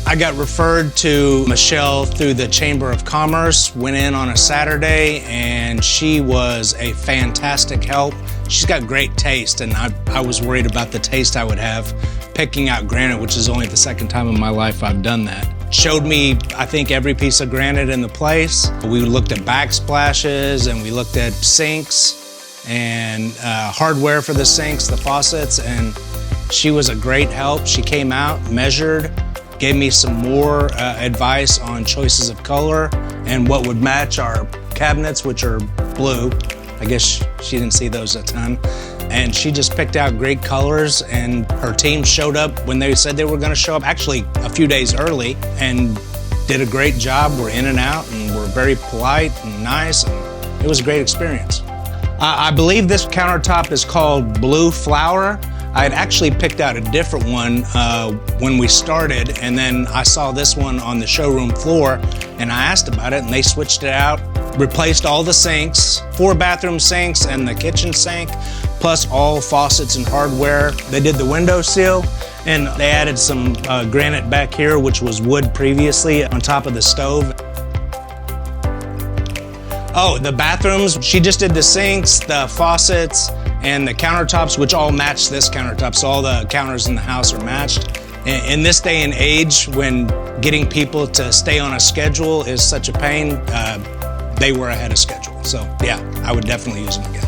I got referred to Michelle through the Chamber of Commerce, went in on a Saturday, and she was a fantastic help. She's got great taste, and I was worried about the taste I would have picking out granite, which is only the second time in my life I've done that. Showed me, I think, every piece of granite in the place. We looked at backsplashes, and we looked at sinks and hardware for the sinks, the faucets, and she was a great help. She came out, measured, gave me some more advice on choices of color and what would match our cabinets, which are blue. I guess she didn't see those a ton. And she just picked out great colors, and her team showed up when they said they were gonna show up, actually a few days early, and did a great job. We're in and out, and we're very polite and nice, and it was a great experience. I believe this countertop is called Blue Flower. I had actually picked out a different one when we started, and then I saw this one on the showroom floor, and I asked about it, and they switched it out, replaced all the sinks, 4 bathroom sinks and the kitchen sink, plus all faucets and hardware. They did the window sill, and they added some granite back here, which was wood previously, on top of the stove. Oh, the bathrooms, she just did the sinks, the faucets, and the countertops, which all match this countertop, so all the counters in the house are matched. In this day and age, when getting people to stay on a schedule is such a pain, they were ahead of schedule. So yeah, I would definitely use them again.